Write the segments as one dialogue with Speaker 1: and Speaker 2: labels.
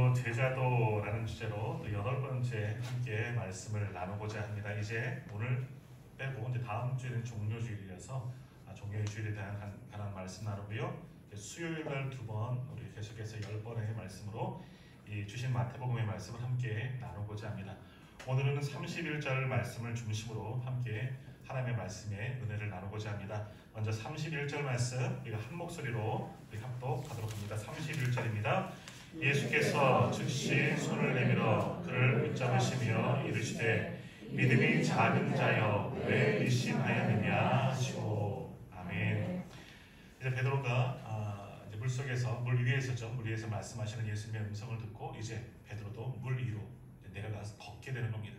Speaker 1: 오늘도 제자도라는 주제로 또 8번째 함께 말씀을 나누고자 합니다. 이제 오늘 빼고 이제 다음 주에는 종료주일이라서 종료의 주일에 관한 말씀 나누고요. 수요일 날 2번 우리 계속해서 10번의 말씀으로 이 주신 마태복음의 말씀을 함께 나누고자 합니다. 오늘은 31절 말씀을 중심으로 함께 하나님의 말씀의 은혜를 나누고자 합니다. 먼저 31절 말씀 우리가 한 목소리로 합독하도록 합니다. 31절입니다. 예수께서 즉시 손을 내밀어 그를 붙잡으시며 이르시되 믿음이 작은 자여 왜 의심하였느냐 하시고 아멘. 이제 베드로가 이제 물속에서 물 위에서 말씀하시는 예수님의 음성을 듣고 이제 베드로도 물 위로 내려가서 걷게 되는 겁니다.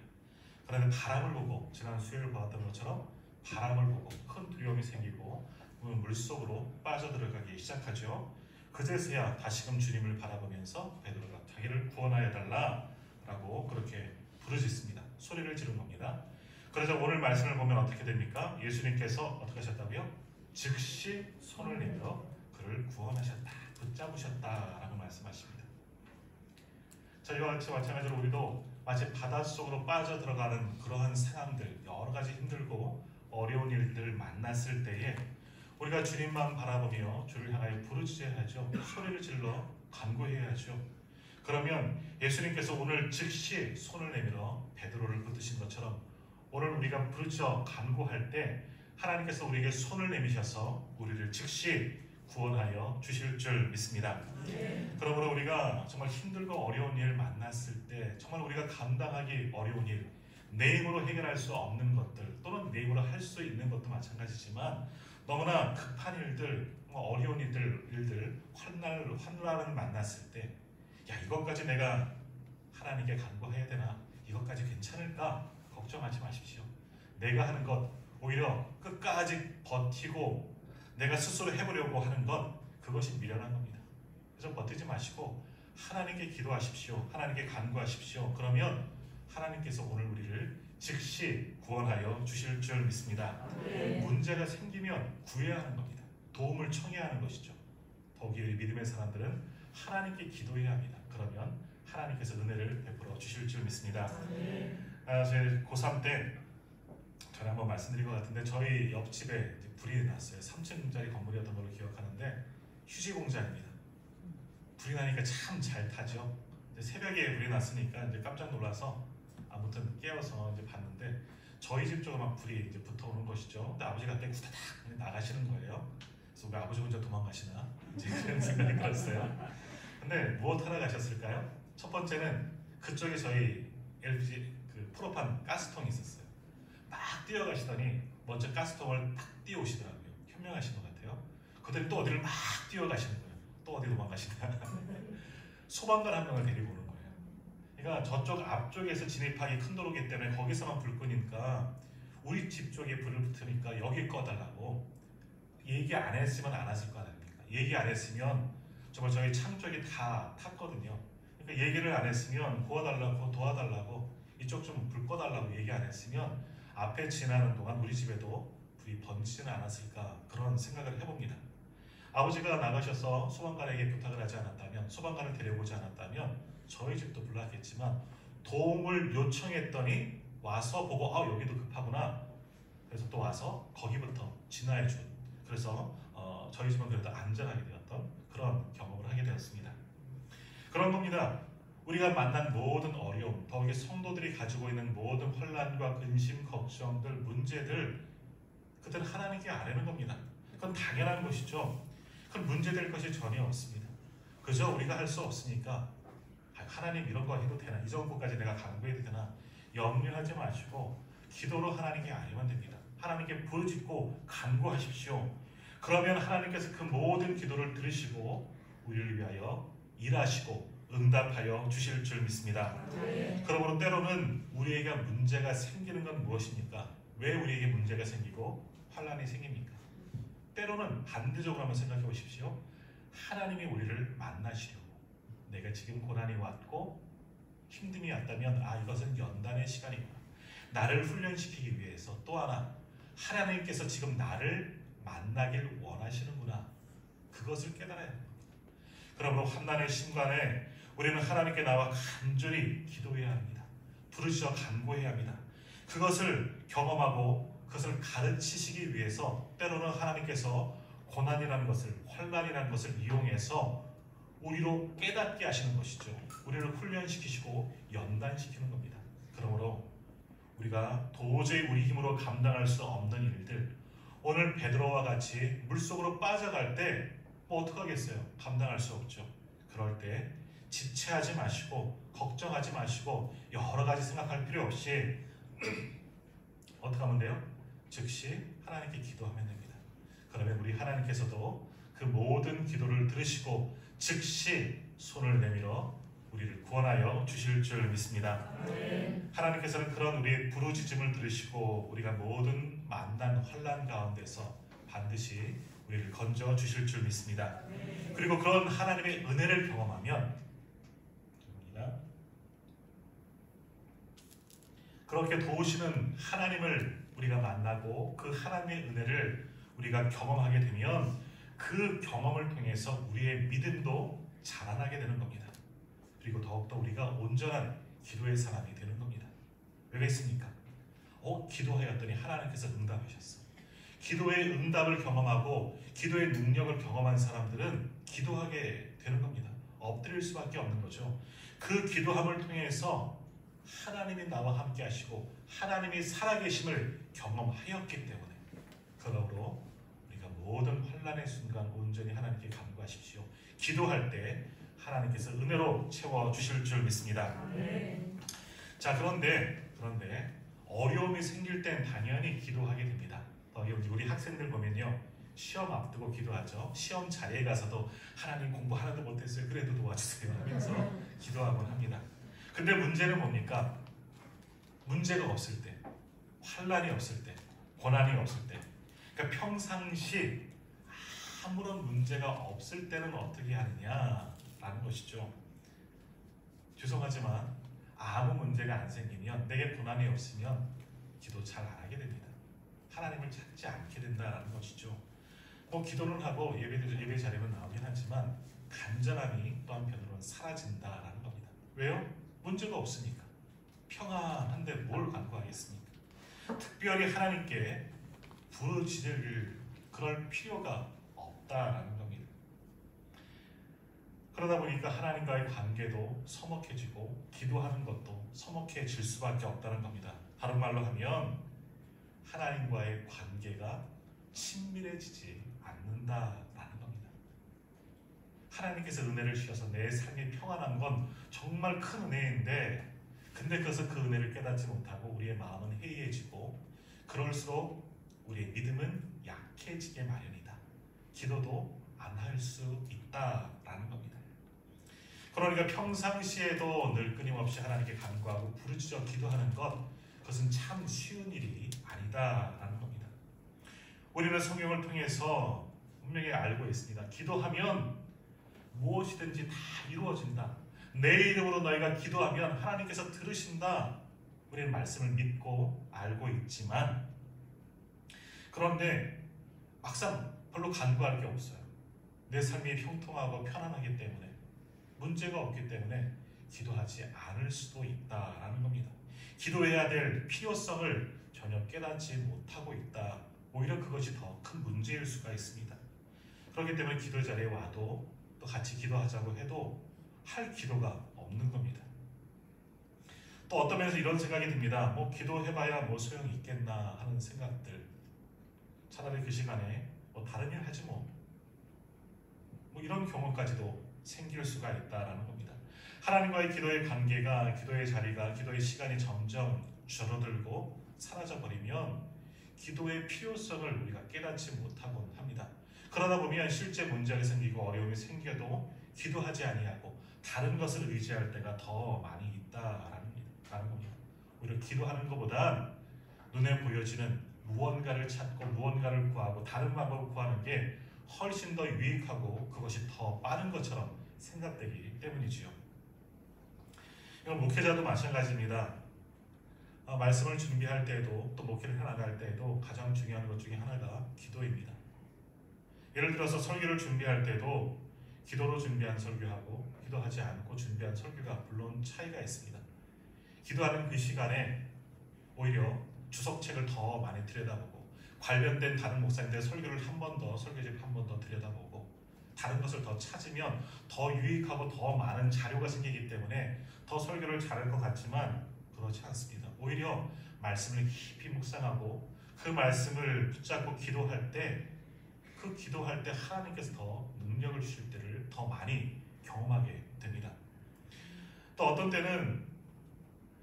Speaker 1: 그런데 바람을 보고 지난 수요일 봤던 것처럼 바람을 보고 큰 두려움이 생기고 물속으로 빠져들어가기 시작하죠. 그제서야 다시금 주님을 바라보면서 베드로가 자기를 구원하여 달라라고 그렇게 부르짖습니다. 소리를 지른 겁니다. 그래서 오늘 말씀을 보면 어떻게 됩니까? 예수님께서 어떻게 하셨다고요? 즉시 손을 내밀어 그를 구원하셨다, 붙잡으셨다라고 말씀하십니다. 저희와 같이 마찬가지로 우리도 마치 바닷속으로 빠져들어가는 그러한 상황들, 여러 가지 힘들고 어려운 일들을 만났을 때에 우리가 주님만 바라보며 주를 향하여 부르짖어야 하죠. 소리를 질러 간구해야 하죠. 그러면 예수님께서 오늘 즉시 손을 내밀어 베드로를 붙드신 것처럼 오늘 우리가 부르짖어 간구할 때 하나님께서 우리에게 손을 내미셔서 우리를 즉시 구원하여 주실 줄 믿습니다. 그러므로 우리가 정말 힘들고 어려운 일 만났을 때 정말 우리가 감당하기 어려운 일, 내 힘으로 해결할 수 없는 것들 또는 내 힘으로 할 수 있는 것도 마찬가지지만 너무나 급한 일들, 어려운 일들, 환난을 만났을 때 야, 이것까지 내가 하나님께 간구해야 되나? 이것까지 괜찮을까? 걱정하지 마십시오. 내가 하는 것 오히려 끝까지 버티고 내가 스스로 해보려고 하는 것 그것이 미련한 겁니다. 그래서 버티지 마시고 하나님께 기도하십시오. 하나님께 간구하십시오. 그러면 하나님께서 오늘 우리를 즉시 구원하여 주실 줄 믿습니다. 문제가 생기면 구해야 하는 겁니다. 도움을 청해야 하는 것이죠. 더욱이 믿음의 사람들은 하나님께 기도해야 합니다. 그러면 하나님께서 은혜를 베풀어 주실 줄 믿습니다. 제 고3 때 전에 한번 말씀드린 것 같은데 저희 옆집에 불이 났어요. 3층짜리 건물이었던 걸로 기억하는데 휴지 공장입니다. 불이 나니까 참 잘 타죠. 새벽에 불이 났으니까 이제 깜짝 놀라서 아무튼 깨어서 이제 봤는데 저희 집 쪽에 막 불이 이제 붙어오는 것이죠. 근데 아버지가 그때 후다닥 나가시는 거예요. 그래서 왜 아버지 혼자 도망가시나 이제 그런 생각이 들었어요. 근데 무엇 하러 가셨을까요? 첫 번째는 그쪽에 저희 LPG 그 프로판 가스통이 있었어요. 막 뛰어가시더니 먼저 가스통을 딱 뛰어오시더라고요. 현명하신 것 같아요. 그들이 또 어디를 막 뛰어가시는 거예요. 또 어디 도망가시나. 소방관 한 명을 데리고 오는 거예요. 그러니까 저쪽 앞쪽에서 진입하기 큰 도로기 때문에 거기서만 불 끄니까 우리 집 쪽에 불을 붙으니까 여기 꺼달라고 얘기 안 했으면 안 하실 거 아닙니까? 얘기 안 했으면 정말 저희 창 쪽이 다 탔거든요. 그러니까 얘기를 안 했으면 구워달라고 도와달라고 이쪽 좀 불 꺼달라고 얘기 안 했으면 앞에 지나는 동안 우리 집에도 불이 번지지는 않았을까 그런 생각을 해봅니다. 아버지가 나가셔서 소방관에게 부탁을 하지 않았다면 소방관을 데려오지 않았다면 저희 집도 불났겠지만 도움을 요청했더니 와서 보고 여기도 급하구나 그래서 또 와서 거기부터 진화해 준 그래서 저희 집은 그래도 안전하게 되었던 그런 경험을 하게 되었습니다. 그런 겁니다. 우리가 만난 모든 어려움, 더욱이 성도들이 가지고 있는 모든 혼란과 근심, 걱정들, 문제들 그들은 하나님께 아뢰는 겁니다. 그건 당연한 것이죠. 그건 문제될 것이 전혀 없습니다. 그저 우리가 할 수 없으니까 하나님 이런 거 해도 되나? 이 정도까지 내가 간구해도 되나? 염려하지 마시고 기도로 하나님께 아뢰면 됩니다. 하나님께 부르짖고 간구하십시오. 그러면 하나님께서 그 모든 기도를 들으시고 우리를 위하여 일하시고 응답하여 주실 줄 믿습니다. 그러므로 때로는 우리에게 문제가 생기는 건 무엇입니까? 왜 우리에게 문제가 생기고 환난이 생깁니까? 때로는 반대적으로 한번 생각해 보십시오. 하나님이 우리를 만나시려고 내가 지금 고난이 왔고 힘듦이 왔다면 이것은 연단의 시간이구나. 나를 훈련시키기 위해서 또 하나 하나님께서 지금 나를 만나길 원하시는구나. 그것을 깨달아야 합니다. 그러므로 환난의 순간에 우리는 하나님께 나와 간절히 기도해야 합니다. 부르짖어 간구해야 합니다. 그것을 경험하고 그것을 가르치시기 위해서 때로는 하나님께서 고난이라는 것을, 환난이라는 것을 이용해서 우리로 깨닫게 하시는 것이죠. 우리를 훈련시키시고 연단시키는 겁니다. 그러므로 우리가 도저히 우리 힘으로 감당할 수 없는 일들, 오늘 베드로와 같이 물속으로 빠져갈 때 뭐 어떡하겠어요? 감당할 수 없죠. 그럴 때 지체하지 마시고 걱정하지 마시고 여러 가지 생각할 필요 없이 어떻게 하면 돼요? 즉시 하나님께 기도하면 됩니다. 그러면 우리 하나님께서도 그 모든 기도를 들으시고 즉시 손을 내밀어 우리를 구원하여 주실 줄 믿습니다. 하나님께서는 그런 우리의 부르짖음을 들으시고 우리가 모든 만난 환난 가운데서 반드시 우리를 건져 주실 줄 믿습니다. 그리고 그런 하나님의 은혜를 경험하면 그렇게 도우시는 하나님을 우리가 만나고 그 하나님의 은혜를 우리가 경험하게 되면 그 경험을 통해서 우리의 믿음도 자라나게 되는 겁니다. 그리고 더욱더 우리가 온전한 기도의 사람이 되는 겁니다. 왜 그랬습니까? 기도하였더니 하나님께서 응답하셨어. 기도의 응답을 경험하고 기도의 능력을 경험한 사람들은 기도하게 되는 겁니다. 엎드릴 수밖에 없는 거죠. 그 기도함을 통해서 하나님이 나와 함께 하시고 하나님이 살아계심을 경험하였기 때문에 그러므로 우리가 모든 환난의 순간 온전히 하나님께 간구하십시오. 기도할 때 하나님께서 은혜로 채워주실 줄 믿습니다. 자, 그런데 어려움이 생길 땐 당연히 기도하게 됩니다. 우리 학생들 보면요, 시험 앞두고 기도하죠. 시험 자리에 가서도 하나님 공부 하나도 못했어요. 그래도 도와주세요 하면서 기도하곤 합니다. 근데 문제는 뭡니까? 문제가 없을 때, 환난이 없을 때, 고난이 없을 때, 그러니까 평상시 아무런 문제가 없을 때는 어떻게 하느냐라는 것이죠. 죄송하지만 아무 문제가 안 생기면, 내게 고난이 없으면 기도 잘 안 하게 됩니다. 하나님을 찾지 않게 된다는 것이죠. 기도는 하고 예배 자리는 나오긴 하지만 간절함이 또 한편으로는 사라진다라는 겁니다. 왜요? 문제가 없으니까. 평안한데 뭘 간구하겠습니까? 특별히 하나님께 부르짖을 그럴 필요가 없다라는 겁니다. 그러다 보니까 하나님과의 관계도 서먹해지고 기도하는 것도 서먹해질 수밖에 없다는 겁니다. 다른 말로 하면 하나님과의 관계가 친밀해지지 않는다라는 겁니다. 하나님께서 은혜를 주셔서 내 삶이 평안한 건 정말 큰 은혜인데, 근데 그것을 그 은혜를 깨닫지 못하고 우리의 마음은 해이해지고 그럴수록 우리의 믿음은 약해지게 마련이다. 기도도 안 할 수 있다라는 겁니다. 그러니까 평상시에도 늘 끊임없이 하나님께 간구하고 부르짖어 기도하는 것, 그것은 참 쉬운 일이 아니다라는 겁니다. 우리는 성경을 통해서 분명히 알고 있습니다. 기도하면 무엇이든지 다 이루어진다. 내 이름으로 너희가 기도하면 하나님께서 들으신다. 우리는 말씀을 믿고 알고 있지만, 그런데 막상 별로 간구할 게 없어요. 내 삶이 형통하고 편안하기 때문에, 문제가 없기 때문에 기도하지 않을 수도 있다라는 겁니다. 기도해야 될 필요성을 전혀 깨닫지 못하고 있다. 오히려 그것이 더 큰 문제일 수가 있습니다. 그렇기 때문에 기도 자리에 와도 또 같이 기도하자고 해도 할 기도가 없는 겁니다. 또 어떤 면에서 이런 생각이 듭니다. 기도해봐야 소용이 있겠나 하는 생각들. 차라리 그 시간에 다른 일 하지 이런 경우까지도 생길 수가 있다라는 겁니다. 하나님과의 기도의 관계가, 기도의 자리가, 기도의 시간이 점점 줄어들고 사라져버리면 기도의 필요성을 우리가 깨닫지 못하곤 합니다. 그러다 보면 실제 문제가 생기고 어려움이 생겨도 기도하지 아니하고 다른 것을 의지할 때가 더 많이 있다라는 겁니다. 오히려 기도하는 것보단 눈에 보여지는 무언가를 찾고 무언가를 구하고 다른 방법을 구하는 게 훨씬 더 유익하고 그것이 더 빠른 것처럼 생각되기 때문이지요. 이건 목회자도 마찬가지입니다. 말씀을 준비할 때에도 또 목회를 해나갈 때에도 가장 중요한 것 중에 하나가 기도입니다. 예를 들어서 설교를 준비할 때도 기도로 준비한 설교하고 기도하지 않고 준비한 설교가 물론 차이가 있습니다. 기도하는 그 시간에 오히려 주석책을 더 많이 들여다보고 관련된 다른 목사님들의 설교를 한 번 더, 설교집 한 번 더 들여다보고 다른 것을 더 찾으면 더 유익하고 더 많은 자료가 생기기 때문에 더 설교를 잘할 것 같지만 그렇지 않습니다. 오히려 말씀을 깊이 묵상하고 그 말씀을 붙잡고 기도할 때 하나님께서 더 능력을 주실 때를 더 많이 경험하게 됩니다. 또 어떤 때는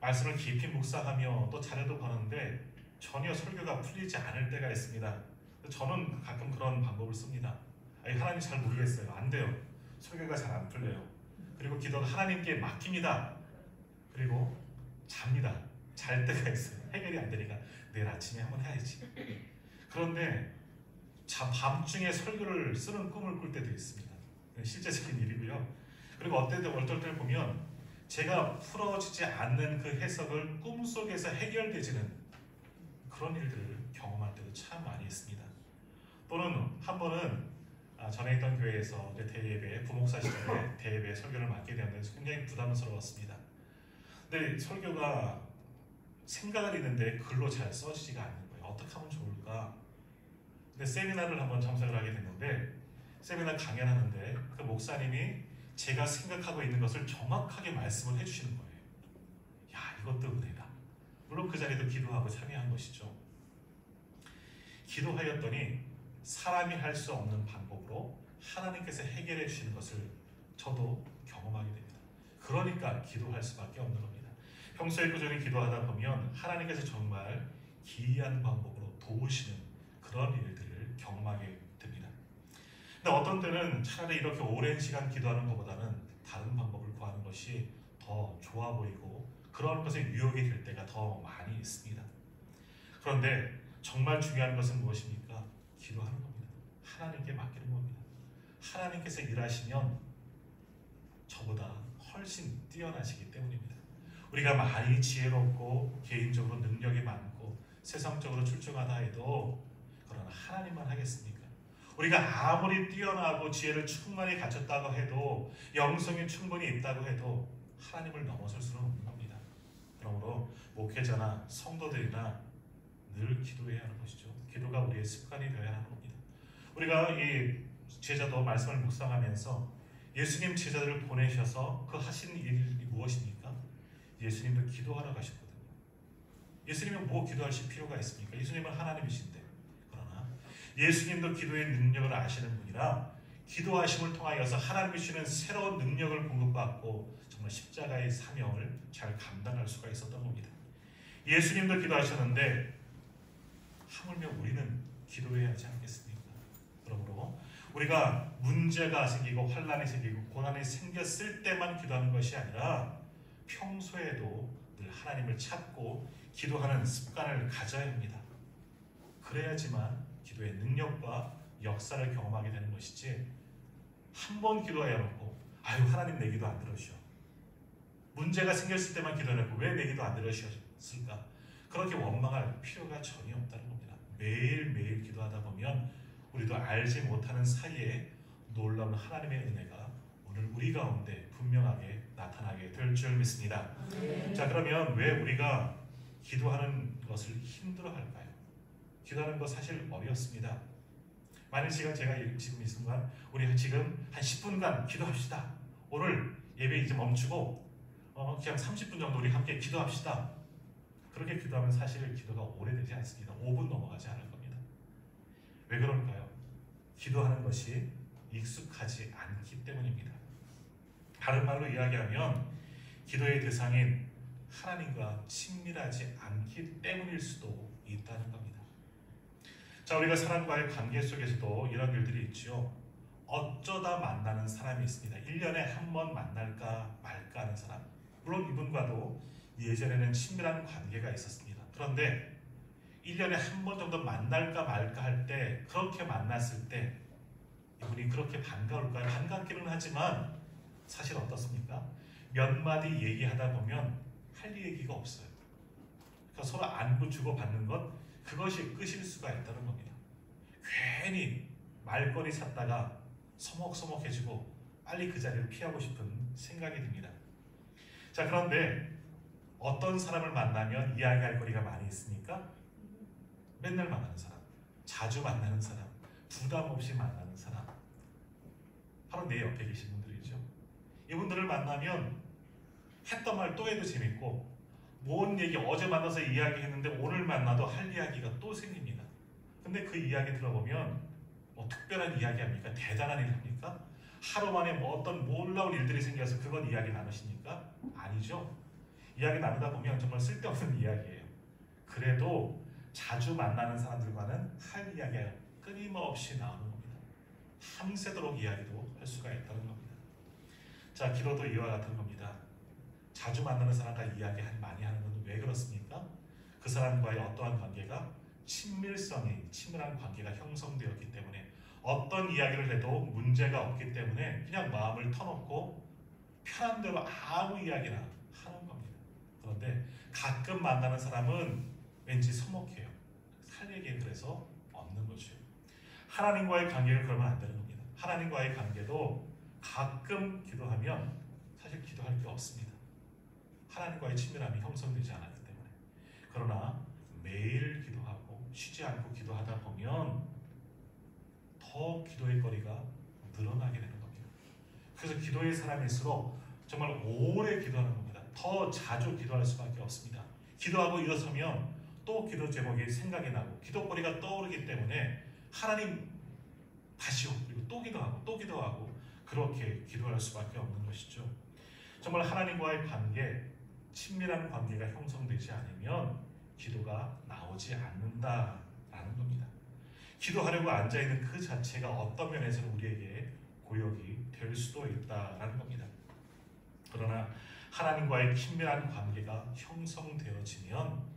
Speaker 1: 말씀을 깊이 묵상하며 또 자료도 보는데 전혀 설교가 풀리지 않을 때가 있습니다. 저는 가끔 그런 방법을 씁니다. 하나님 잘 모르겠어요. 안 돼요. 설교가 잘 안 풀려요. 그리고 기도는 하나님께 맡깁니다. 그리고 잡니다. 잘 때가 있어요. 해결이 안 되니까 내일 아침에 한번 해야지. 그런데 밤중에 설교를 쓰는 꿈을 꿀 때도 있습니다. 실제적인 일이고요. 그리고 어떨 때를 보면 제가 풀어지지 않는 그 해석을 꿈속에서 해결되지는 그런 일들을 경험할 때도 참 많이 있습니다. 또는 한 번은 전에 있던 교회에서 대예배, 부목사 시절에 대예배 설교를 맡게 되었는데 굉장히 부담스러웠습니다. 근데 설교가 생각을 있는데 글로 잘 써지지가 않는 거예요. 어떻게 하면 좋을까? 근데 세미나를 한번 참석을 하게 됐는데 세미나 강연하는데 그 목사님이 제가 생각하고 있는 것을 정확하게 말씀을 해주시는 거예요. 야, 이것도 은혜다. 물론 그 자리도 기도하고 참여한 것이죠. 기도하였더니 사람이 할 수 없는 방법으로 하나님께서 해결해 주시는 것을 저도 경험하게 됩니다. 그러니까 기도할 수밖에 없는 겁니다. 평소에 꾸준히 기도하다 보면 하나님께서 정말 기이한 방법으로 도우시는 그런 일들을 경험하게 됩니다. 근데 어떤 때는 차라리 이렇게 오랜 시간 기도하는 것보다는 다른 방법을 구하는 것이 더 좋아 보이고 그런 것에 유혹이 될 때가 더 많이 있습니다. 그런데 정말 중요한 것은 무엇입니까? 기도하는 겁니다. 하나님께 맡기는 겁니다. 하나님께서 일하시면 저보다 훨씬 뛰어나시기 때문입니다. 우리가 많이 지혜롭고 개인적으로 능력이 많고 세상적으로 출중하다 해도 그러나 하나님만 하겠습니까? 우리가 아무리 뛰어나고 지혜를 충만히 갖췄다고 해도 영성이 충분히 있다고 해도 하나님을 넘어설 수는 없는 겁니다. 그러므로 목회자나 성도들이나 늘 기도해야 하는 것이죠. 기도가 우리의 습관이 되어야 하는 겁니다. 우리가 이 제자도 말씀을 묵상하면서 예수님 제자들을 보내셔서 그 하신 일이 무엇입니까? 예수님도 기도하러 가셨거든요. 예수님은 뭐 기도하실 필요가 있습니까? 예수님은 하나님이신데. 그러나 예수님도 기도의 능력을 아시는 분이라 기도하심을 통하여서 하나님이 주시는 새로운 능력을 공급받고 정말 십자가의 사명을 잘 감당할 수가 있었던 겁니다. 예수님도 기도하셨는데 하물며 우리는 기도해야 하지 않겠습니까? 그러므로 우리가 문제가 생기고 환난이 생기고 고난이 생겼을 때만 기도하는 것이 아니라 평소에도 늘 하나님을 찾고 기도하는 습관을 가져야 합니다. 그래야지만 기도의 능력과 역사를 경험하게 되는 것이지 한 번 기도해야 놓고 아유 하나님 내 기도 안 들으셔. 문제가 생겼을 때만 기도해놓고 왜 내 기도 안 들으셨을까? 그렇게 원망할 필요가 전혀 없다는 겁니다. 매일매일 기도하다 보면 우리도 알지 못하는 사이에 놀라운 하나님의 은혜가 오늘 우리 가운데 분명하게 나타나게 될 줄 믿습니다. 자, 그러면 왜 우리가 기도하는 것을 힘들어할까요? 기도하는 것 사실 어렵습니다. 만일 제가 지금 이 순간 우리 지금 한 10분간 기도합시다. 오늘 예배 이제 멈추고 그냥 30분 정도 우리 함께 기도합시다. 그렇게 기도하면 사실 기도가 오래되지 않습니다. 5분 넘어가지 않을 겁니다. 왜 그럴까요? 기도하는 것이 익숙하지 않기 때문입니다. 다른 말로 이야기하면 기도의 대상인 하나님과 친밀하지 않기 때문일 수도 있다는 겁니다. 자, 우리가 사람과의 관계 속에서도 이런 일들이 있죠. 어쩌다 만나는 사람이 있습니다. 1년에 한 번 만날까 말까 하는 사람. 물론 이분과도 예전에는 친밀한 관계가 있었습니다. 그런데 1년에 한 번 정도 만날까 말까 할 때 그렇게 만났을 때 이분이 그렇게 반가울까요? 반갑기는 하지만 사실 어떻습니까? 몇 마디 얘기하다 보면 할 얘기가 없어요. 그러니까 서로 안부 주고받는 것 그것이 끝일 수가 있다는 겁니다. 괜히 말거리 찾다가 서먹서먹해지고 빨리 그 자리를 피하고 싶은 생각이 듭니다. 자, 그런데 어떤 사람을 만나면 이야기할 거리가 많이 있습니까? 맨날 만나는 사람, 자주 만나는 사람, 부담 없이 만나는 사람, 바로 내 옆에 계신 분들이죠. 이분들을 만나면 했던 말 또 해도 재밌고, 뭔 얘기 어제 만나서 이야기했는데 오늘 만나도 할 이야기가 또 생깁니다. 근데 그 이야기 들어보면 뭐 특별한 이야기 합니까? 대단한 일 합니까? 하루 만에 뭐 어떤 놀라운 일들이 생겨서 그건 이야기 나누십니까? 아니죠. 이야기 나누다 보면 정말 쓸데없는 이야기예요. 그래도 자주 만나는 사람들과는 할 이야기가 끊임없이 나오는 겁니다. 밤새도록 이야기도 할 수가 있다는 겁니다. 자, 기도도 이와 같은 겁니다. 자주 만나는 사람과 이야기 많이 하는 건 왜 그렇습니까? 그 사람과의 어떠한 관계가 친밀한 관계가 형성되었기 때문에, 어떤 이야기를 해도 문제가 없기 때문에 그냥 마음을 터놓고 편한 대로 아무 이야기나 하는 겁니다. 그런데 가끔 만나는 사람은 왠지 서먹해요. 살 얘기에 그래서 없는 거죠. 하나님과의 관계를 그러면 안 되는 겁니다. 하나님과의 관계도 가끔 기도하면 사실 기도할 게 없습니다. 하나님과의 친밀함이 형성되지 않았기 때문에. 그러나 매일 기도하고 쉬지 않고 기도하다 보면 더 기도의 거리가 늘어나게 되는 겁니다. 그래서 기도의 사람일수록 정말 오래 기도하는 겁니다. 더 자주 기도할 수밖에 없습니다. 기도하고 일어서면 또 기도 제목이 생각이 나고 기도거리가 떠오르기 때문에 하나님 다시요, 그리고 또 기도하고 그렇게 기도할 수밖에 없는 것이죠. 정말 하나님과의 관계, 친밀한 관계가 형성되지 않으면 기도가 나오지 않는다라는 겁니다. 기도하려고 앉아있는 그 자체가 어떤 면에서는 우리에게 고역이 될 수도 있다라는 겁니다. 그러나 하나님과의 친밀한 관계가 형성되어지면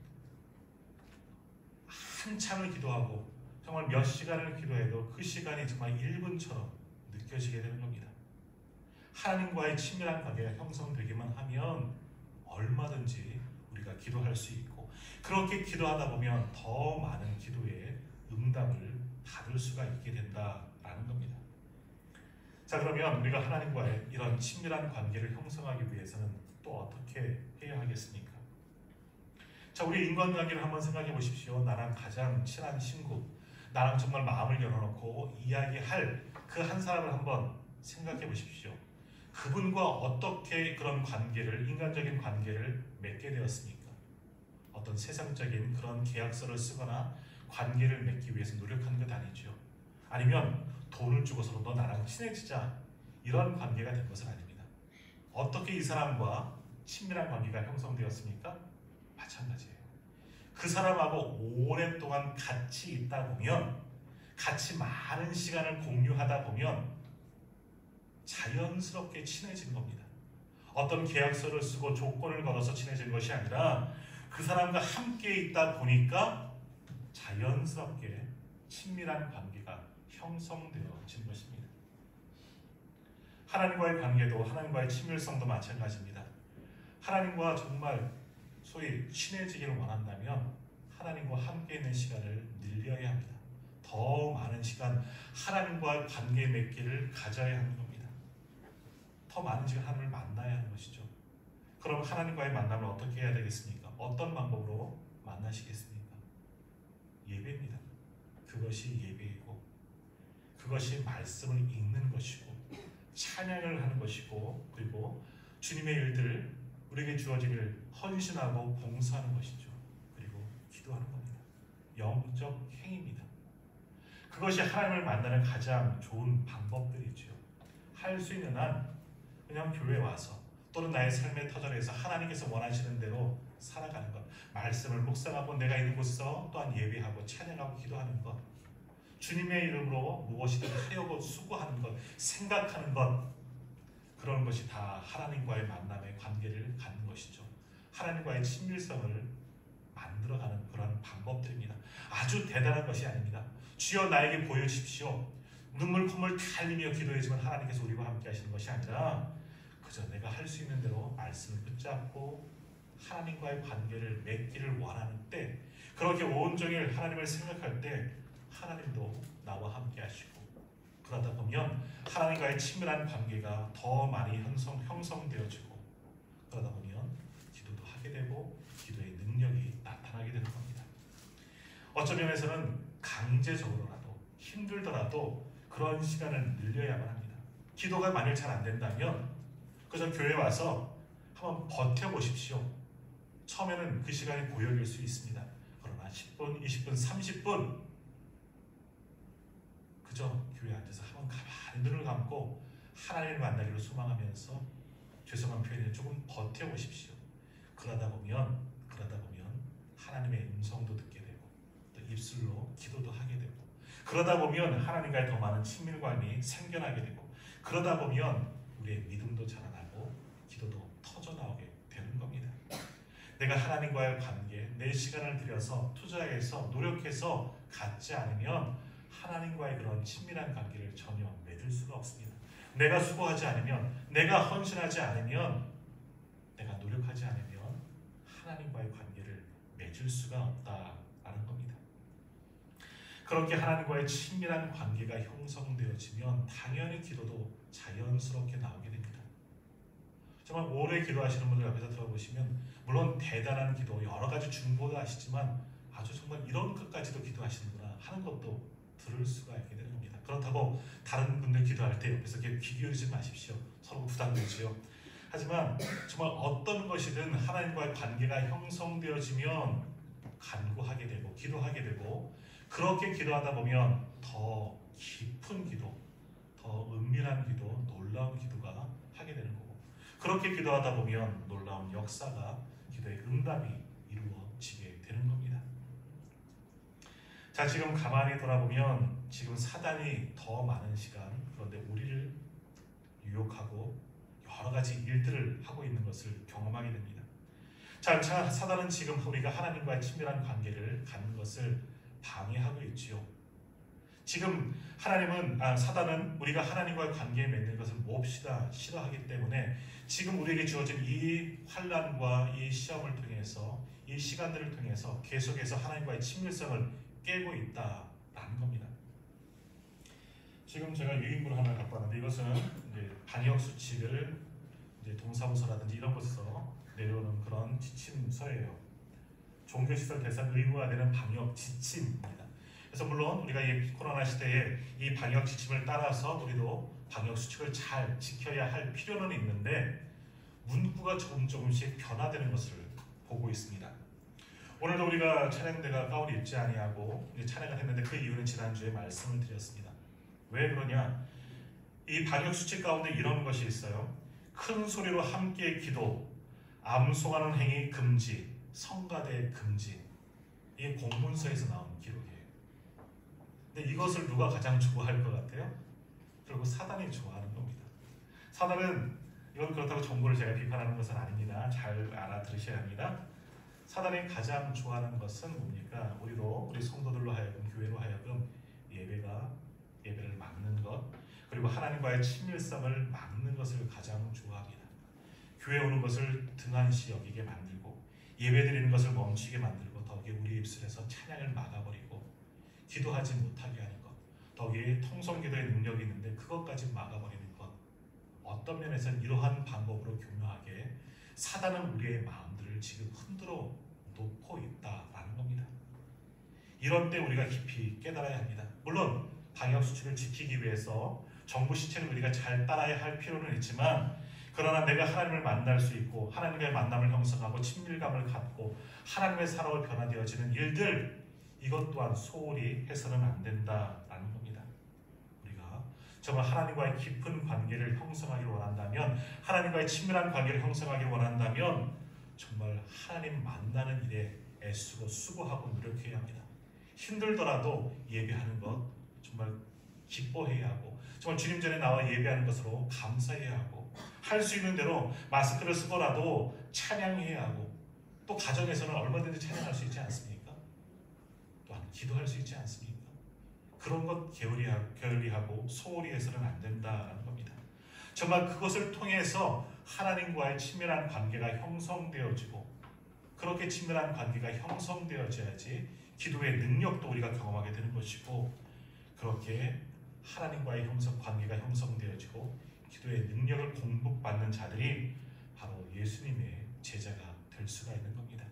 Speaker 1: 한참을 기도하고 정말 몇 시간을 기도해도 그 시간이 정말 1분처럼 느껴지게 되는 겁니다. 하나님과의 친밀한 관계가 형성되기만 하면 얼마든지 우리가 기도할 수 있고, 그렇게 기도하다 보면 더 많은 기도의 응답을 받을 수가 있게 된다라는 겁니다. 자, 그러면 우리가 하나님과의 이런 친밀한 관계를 형성하기 위해서는 또 어떻게 해야 하겠습니까? 자, 우리 인간관계를 한번 생각해 보십시오. 나랑 가장 친한 친구, 나랑 정말 마음을 열어놓고 이야기할 그 한 사람을 한번 생각해 보십시오. 그분과 어떻게 그런 관계를, 인간적인 관계를 맺게 되었습니까? 어떤 세상적인 그런 계약서를 쓰거나 관계를 맺기 위해서 노력한 것 아니죠. 아니면 돈을 주고서도 너 나랑 친해지자, 이런 관계가 된 것은 아닙니다. 어떻게 이 사람과 친밀한 관계가 형성되었습니까? 마찬가지예요. 그 사람하고 오랫동안 같이 있다 보면, 같이 많은 시간을 공유하다 보면 자연스럽게 친해진 겁니다. 어떤 계약서를 쓰고 조건을 걸어서 친해진 것이 아니라 그 사람과 함께 있다 보니까 자연스럽게 친밀한 관계가 형성되어진 것입니다. 하나님과의 관계도, 하나님과의 친밀성도 마찬가지입니다. 하나님과 정말 소위 친해지기를 원한다면 하나님과 함께 있는 시간을 늘려야 합니다. 더 많은 시간 하나님과 관계 맺기를 가져야 하는 겁니다. 더 많은 시간 하나님을 만나야 하는 것이죠. 그럼 하나님과의 만남을 어떻게 해야 되겠습니까? 어떤 방법으로 만나시겠습니까? 예배입니다. 그것이 예배이고, 그것이 말씀을 읽는 것이고, 찬양을 하는 것이고, 그리고 주님의 일들을, 우리에게 주어진 일 헌신하고 봉사하는 것이죠. 그리고 기도하는 겁니다. 영적 행위입니다. 그것이 하나님을 만나는 가장 좋은 방법들이죠. 할 수 있는 한 그냥 교회에 와서, 또는 나의 삶의 터전에서 하나님께서 원하시는 대로 살아가는 것, 말씀을 묵상하고 내가 있는 곳에서 또한 예배하고 찬양하고 기도하는 것, 주님의 이름으로 무엇이든 하려고 수고하는 것, 생각하는 것, 그런 것이 다 하나님과의 만남의 관계를 갖는 것이죠. 하나님과의 친밀성을 만들어가는 그런 방법들입니다. 아주 대단한 것이 아닙니다. 주여 나에게 보여주십시오. 눈물 콧물 다 흘리며 기도해지만 하나님께서 우리와 함께 하시는 것이 아니라 그저 내가 할 수 있는 대로 말씀을 붙잡고 하나님과의 관계를 맺기를 원하는 때, 그렇게 온종일 하나님을 생각할 때 하나님도 나와 함께 하시고 그러다 보면 하나님과의 친밀한 관계가 더 많이 형성되어지고 그러다 보면 기도도 하게 되고 기도의 능력이 나타나게 되는 겁니다. 어떤 면에서는 강제적으로라도 힘들더라도 그런 시간을 늘려야만 합니다. 기도가 만일 잘 안 된다면 그저 교회 와서 한번 버텨보십시오. 처음에는 그 시간이 고역일 수 있습니다. 그러나 10분, 20분, 30분 그저 교회에 앉아서 한번 가만히 눈을 감고 하나님을 만나기를 소망하면서 죄송한 표현에 조금 버텨보십시오. 그러다 보면 하나님의 음성도 듣게 되고 또 입술로 기도도 하게 되고 그러다 보면 하나님과의 더 많은 친밀감이 생겨나게 되고 그러다 보면 우리의 믿음도 자라나고 기도도 터져나오게 되는 겁니다. 내가 하나님과의 관계, 내 시간을 들여서 투자해서 노력해서 갖지 않으면 하나님과의 그런 친밀한 관계를 전혀 맺을 수가 없습니다. 내가 수고하지 않으면, 내가 헌신하지 않으면, 내가 노력하지 않으면 하나님과의 관계를 맺을 수가 없다라는 겁니다. 그렇게 하나님과의 친밀한 관계가 형성되어지면 당연히 기도도 자연스럽게 나오게 됩니다. 정말 오래 기도하시는 분들 옆에서 들어보시면 물론 대단한 기도, 여러 가지 중보도 하시지만 아주 정말 이런 것까지도 기도하시는구나 하는 것도 들을 수가 있게 되는 겁니다. 그렇다고 다른 분들 기도할 때 옆에서 귀 기울이지 마십시오. 서로 부담되지요. 하지만 정말 어떤 것이든 하나님과의 관계가 형성되어지면 간구하게 되고 기도하게 되고 그렇게 기도하다 보면 더 깊은 기도, 더 은밀한 기도, 놀라운 기도가 하게 되는 거고 그렇게 기도하다 보면 놀라운 역사가 기도의 응답이 이루어지게 되는 겁니다. 자, 지금 가만히 돌아보면 지금 사단이 더 많은 시간 그런데 우리를 유혹하고 여러 가지 일들을 하고 있는 것을 경험하게 됩니다. 자, 사단은 지금 우리가 하나님과의 친밀한 관계를 갖는 것을 방해하고 있지요. 지금 사단은 우리가 하나님과의 관계에 맺는 것을 몹시다 싫어하기 때문에 지금 우리에게 주어진 이 환난과 이 시험을 통해서 이 시간들을 통해서 계속해서 하나님과의 친밀성을 깨고 있다라는 겁니다. 지금 제가 유인물 하나 갖고 왔는데 이것은 이제 방역 수칙을 이제 동사무소라든지 이런 곳에서 내려오는 그런 지침서예요. 종교시설 대상 의무화되는 방역 지침입니다. 그래서 물론 우리가 이 코로나 시대에 이 방역 지침을 따라서 우리도 방역 수칙을 잘 지켜야 할 필요는 있는데 문구가 조금씩 변화되는 것을 보고 있습니다. 오늘도 우리가 찬양대가 가운을 입지 아니하고 찬양을 했는데 그 이유는 지난주에 말씀을 드렸습니다. 왜 그러냐? 이 방역 수칙 가운데 이런 것이 있어요. 큰 소리로 함께 기도, 암송하는 행위 금지, 성가대 금지. 이게 공문서에서 나온 기록이에요. 근데 이것을 누가 가장 좋아할 것 같아요? 결국 사단이 좋아하는 겁니다. 사단은 이건 그렇다고 정부를 제가 비판하는 것은 아닙니다. 잘 알아들으셔야 합니다. 사단이 가장 좋아하는 것은 뭡니까? 우리 성도들로 하여금 교회로 하여금 예배를 막는 것 그리고 하나님과의 친밀성을 막는 것을 가장 좋아합니다. 교회 오는 것을 등한시 여기게 만들고 예배드리는 것을 멈추게 만들고 더욱이 우리 입술에서 찬양을 막아버리고 기도하지 못하게 하는 것 더욱이 통성기도의 능력이 있는데 그것까지 막아버리는 것 어떤 면에서는 이러한 방법으로 교묘하게 사단은 우리의 마음들을 지금 흔들어 놓고 있다라는 겁니다. 이런 때 우리가 깊이 깨달아야 합니다. 물론 방역수칙을 지키기 위해서 정부 시체를 우리가 잘 따라야 할 필요는 있지만 그러나 내가 하나님을 만날 수 있고 하나님과의 만남을 형성하고 친밀감을 갖고 하나님의 사랑으로 변화되어지는 일들 이것 또한 소홀히 해서는 안 된다라는 겁니다. 우리가 정말 하나님과의 깊은 관계를 형성하기를 원한다면 하나님과의 친밀한 관계를 형성하기를 원한다면 정말 하나님 만나는 일에 애쓰고 수고하고 노력해야 합니다. 힘들더라도 예배하는 것 정말 기뻐해야 하고 정말 주님 전에 나와 예배하는 것으로 감사해야 하고 할 수 있는 대로 마스크를 쓰고라도 찬양해야 하고 또 가정에서는 얼마든지 찬양할 수 있지 않습니까? 또한 기도할 수 있지 않습니까? 그런 것 게을리하고 소홀히 해서는 안 된다는 겁니다. 정말 그것을 통해서 하나님과의 친밀한 관계가 형성되어지고 그렇게 친밀한 관계가 형성되어져야지 기도의 능력도 우리가 경험하게 되는 것이고 그렇게 하나님과의 관계가 형성되어지고 기도의 능력을 공급받는 자들이 바로 예수님의 제자가 될 수가 있는 겁니다.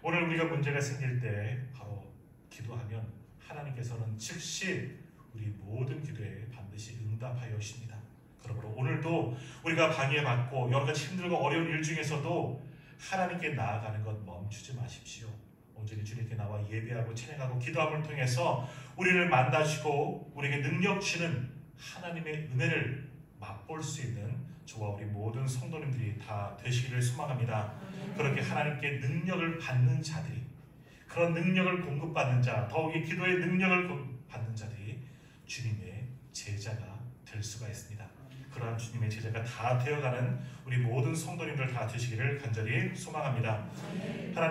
Speaker 1: 오늘 우리가 문제가 생길 때 바로 기도하면 하나님께서는 즉시 우리 모든 기도에 반드시 응답하여 오십니다. 그러므로 오늘도 우리가 방해받고 여러 가지 힘들고 어려운 일 중에서도 하나님께 나아가는 것 멈추지 마십시오. 온전히 주님께 나와 예배하고 찬양하고 기도함을 통해서 우리를 만나시고 우리에게 능력 주시는 하나님의 은혜를 맛볼 수 있는 저와 우리 모든 성도님들이 다 되시기를 소망합니다. 그렇게 하나님께 능력을 받는 자들이, 그런 능력을 공급받는 자, 더욱이 기도의 능력을 받는 자들이 주님의 제자가 될 수가 있습니다. 그러한 주님의 제자가 다 되어가는 우리 모든 성도님들 다 되시기를 간절히 소망합니다. 하나님